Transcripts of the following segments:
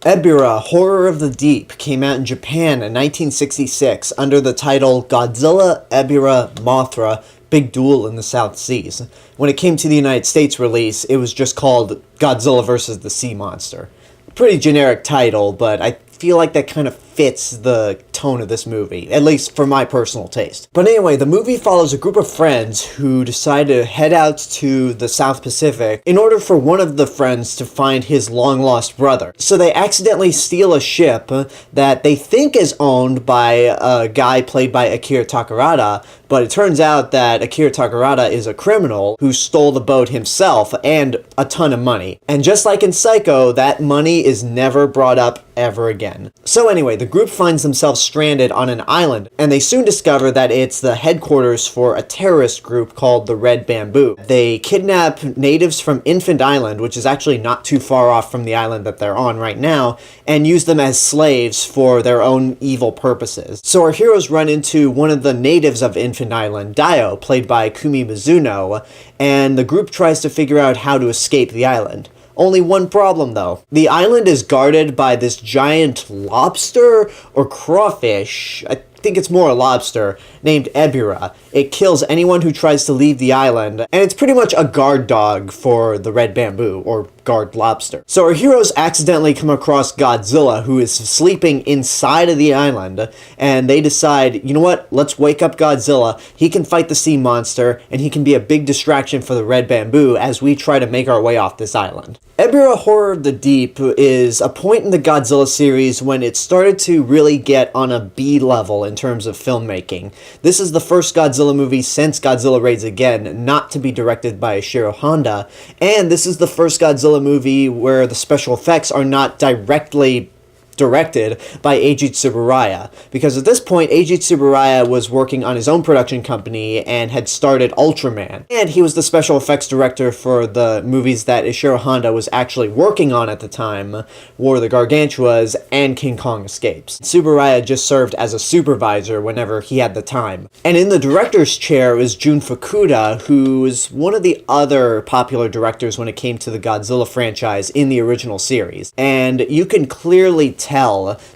Ebirah, Horror of the Deep came out in Japan in 1966 under the title Godzilla, Ebirah, Mothra, Big Duel in the South Seas. When it came to the United States release, it was just called Godzilla vs. the Sea Monster. Pretty generic title, but I feel like that kind of fits the tone of this movie, at least for my personal taste. But anyway, the movie follows a group of friends who decide to head out to the South Pacific in order for one of the friends to find his long-lost brother. So they accidentally steal a ship that they think is owned by a guy played by Akira Takarada, but it turns out that Akira Takarada is a criminal who stole the boat himself and a ton of money. And just like in Psycho, that money is never brought up ever again. So anyway, the group finds themselves stranded on an island, and they soon discover that it's the headquarters for a terrorist group called the Red Bamboo. They kidnap natives from Infant Island, which is actually not too far off from the island that they're on right now, and use them as slaves for their own evil purposes. So our heroes run into one of the natives of Infant Island, Dio, played by Kumi Mizuno, and the group tries to figure out how to escape the island. Only one problem, though. The island is guarded by this giant lobster or crawfish, I think it's more a lobster, named Ebirah. It kills anyone who tries to leave the island, and it's pretty much a guard dog for the Red Bamboo, or guard lobster. So our heroes accidentally come across Godzilla, who is sleeping inside of the island, and they decide, you know what, let's wake up Godzilla, he can fight the sea monster, and he can be a big distraction for the Red Bamboo as we try to make our way off this island. Ebirah Horror of the Deep is a point in the Godzilla series when it started to really get on a B level in terms of filmmaking. This is the first Godzilla movie since Godzilla Raids Again not to be directed by Ishiro Honda, and this is the first Godzilla movie where the special effects are not directly directed by Eiji Tsuburaya, because at this point Eiji Tsuburaya was working on his own production company and had started Ultraman, and he was the special effects director for the movies that Ishiro Honda was actually working on at the time, War of the Gargantuas and King Kong Escapes. Tsuburaya just served as a supervisor whenever he had the time. And in the director's chair is Jun Fukuda, who's one of the other popular directors when it came to the Godzilla franchise in the original series, and you can clearly tell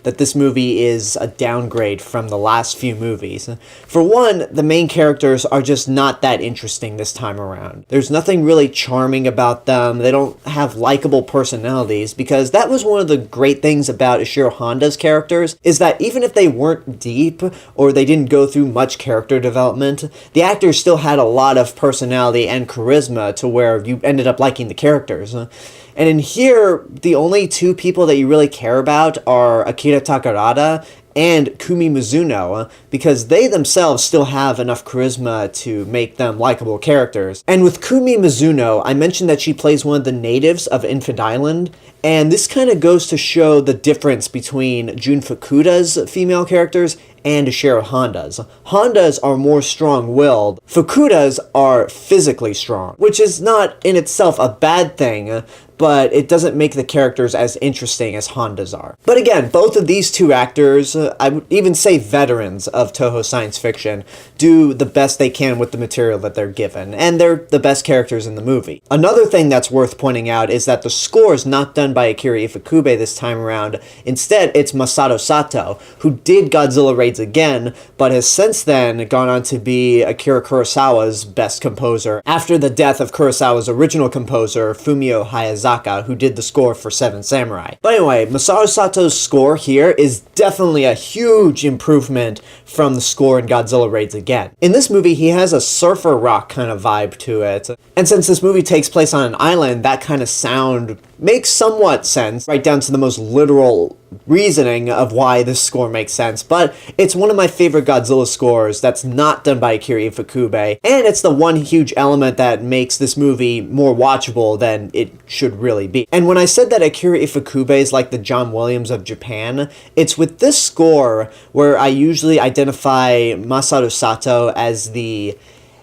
that this movie is a downgrade from the last few movies. For one, the main characters are just not that interesting this time around. There's nothing really charming about them. They don't have likable personalities, because that was one of the great things about Ishiro Honda's characters, is that even if they weren't deep or they didn't go through much character development, the actors still had a lot of personality and charisma to where you ended up liking the characters. And in here, the only two people that you really care about are Akira Takarada and Kumi Mizuno, because they themselves still have enough charisma to make them likable characters. And with Kumi Mizuno, I mentioned that she plays one of the natives of Infant Island, and this kind of goes to show the difference between Jun Fukuda's female characters and Ishiro Honda's. Honda's are more strong-willed. Fukuda's are physically strong, which is not in itself a bad thing, but it doesn't make the characters as interesting as Honda's are. But again, both of these two actors, I would even say veterans of Toho science fiction, do the best they can with the material that they're given, and they're the best characters in the movie. Another thing that's worth pointing out is that the score is not done by Akira Ifukube this time around. Instead, it's Masato Sato, who did Godzilla Raids Again, but has since then gone on to be Akira Kurosawa's best composer, after the death of Kurosawa's original composer, Fumio Hayazaka, who did the score for Seven Samurai. But anyway, Masato Sato's score here is definitely a huge improvement from the score in Godzilla Raids Again. In this movie, he has a surfer rock kind of vibe to it, and since this movie takes place on an island, that kind of sound makes somewhat sense, right down to the most literal reasoning of why this score makes sense, but it's one of my favorite Godzilla scores that's not done by Akira Ifukube, and it's the one huge element that makes this movie more watchable than it should really be. And when I said that Akira Ifukube is like the John Williams of Japan, it's with this score where I usually identify Masato Sato as the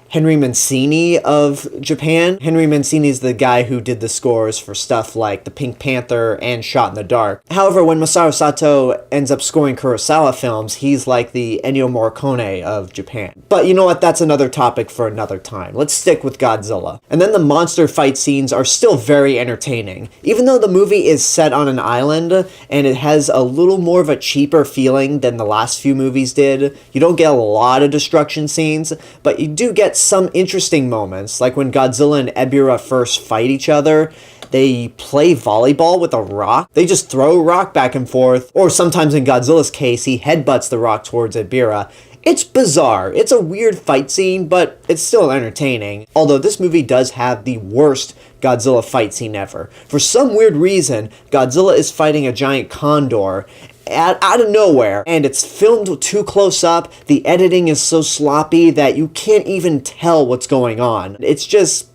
Henry Mancini of Japan. Henry Mancini is the guy who did the scores for stuff like The Pink Panther and Shot in the Dark. However, when Masaru Sato ends up scoring Kurosawa films, he's like the Ennio Morricone of Japan. But you know what, that's another topic for another time. Let's stick with Godzilla. And then the monster fight scenes are still very entertaining. Even though the movie is set on an island and it has a little more of a cheaper feeling than the last few movies did, you don't get a lot of destruction scenes, but you do get some interesting moments, like when Godzilla and Ebirah first fight each other. They play volleyball with a rock. They just throw a rock back and forth, or sometimes in Godzilla's case, he headbutts the rock towards Ebirah. It's bizarre. It's a weird fight scene, but it's still entertaining. Although this movie does have the worst Godzilla fight scene ever. For some weird reason, Godzilla is fighting a giant condor out of nowhere, and it's filmed too close up. The editing is so sloppy that you can't even tell what's going on. It's just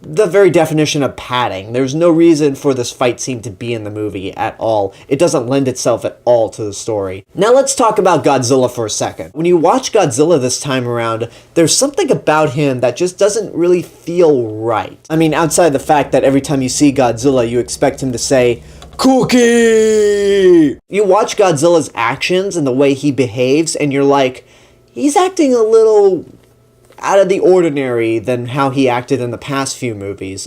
the very definition of padding. There's no reason for this fight scene to be in the movie at all. It doesn't lend itself at all to the story. Now let's talk about Godzilla for a second. When you watch Godzilla this time around, there's something about him that just doesn't really feel right. I mean, outside the fact that every time you see Godzilla, you expect him to say, "Cookie!" You watch Godzilla's actions and the way he behaves, and you're like, he's acting a little out of the ordinary than how he acted in the past few movies.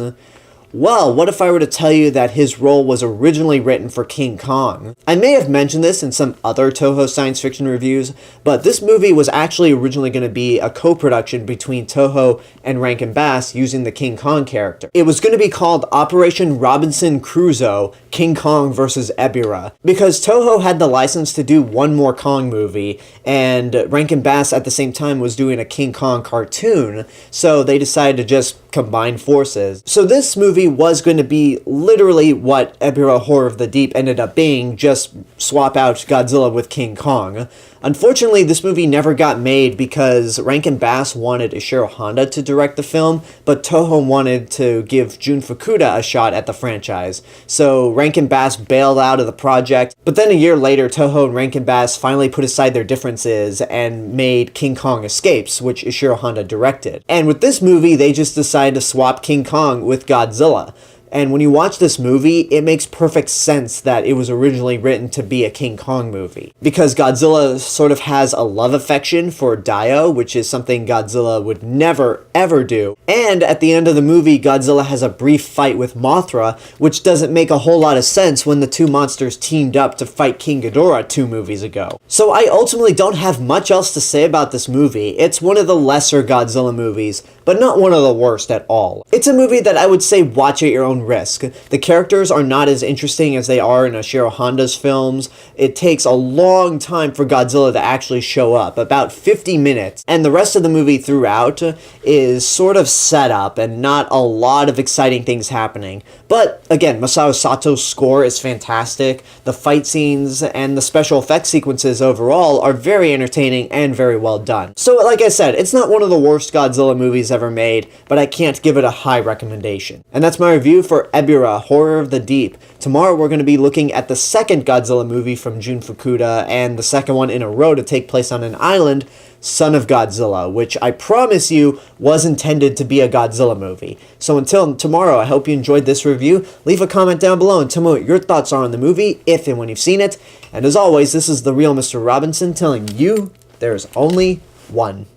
Well, what if I were to tell you that his role was originally written for King Kong? I may have mentioned this in some other Toho science fiction reviews, but this movie was actually originally going to be a co-production between Toho and Rankin Bass using the King Kong character. It was going to be called Operation Robinson Crusoe, King Kong vs. Ebirah, because Toho had the license to do one more Kong movie, and Rankin Bass at the same time was doing a King Kong cartoon, so they decided to just combine forces. So this movie was going to be literally what Ebirah Horror of the Deep ended up being, just swap out Godzilla with King Kong. Unfortunately, this movie never got made because Rankin Bass wanted Ishiro Honda to direct the film, but Toho wanted to give Jun Fukuda a shot at the franchise. So Rankin Bass bailed out of the project, but then a year later, Toho and Rankin Bass finally put aside their differences and made King Kong Escapes, which Ishiro Honda directed. And with this movie, they just decided to swap King Kong with Godzilla. And when you watch this movie, it makes perfect sense that it was originally written to be a King Kong movie. Because Godzilla sort of has a love affection for Dio, which is something Godzilla would never, ever do. And at the end of the movie, Godzilla has a brief fight with Mothra, which doesn't make a whole lot of sense when the two monsters teamed up to fight King Ghidorah 2 movies ago. So I ultimately don't have much else to say about this movie. It's one of the lesser Godzilla movies, but not one of the worst at all. It's a movie that I would say watch at your own risk. The characters are not as interesting as they are in Ishiro Honda's films. It takes a long time for Godzilla to actually show up, about 50 minutes, and the rest of the movie throughout is sort of set up and not a lot of exciting things happening. But again, Masaru Sato's score is fantastic. The fight scenes and the special effects sequences overall are very entertaining and very well done. So like I said, it's not one of the worst Godzilla movies ever made, but I can't give it a high recommendation. And that's my review for Ebirah, Horror of the Deep. Tomorrow we're going to be looking at the second Godzilla movie from Jun Fukuda, and the second one in a row to take place on an island, Son of Godzilla, which I promise you was intended to be a Godzilla movie. So until tomorrow, I hope you enjoyed this review. Leave a comment down below and tell me what your thoughts are on the movie, if and when you've seen it. And as always, this is the real Mr. Robinson telling you there's only one.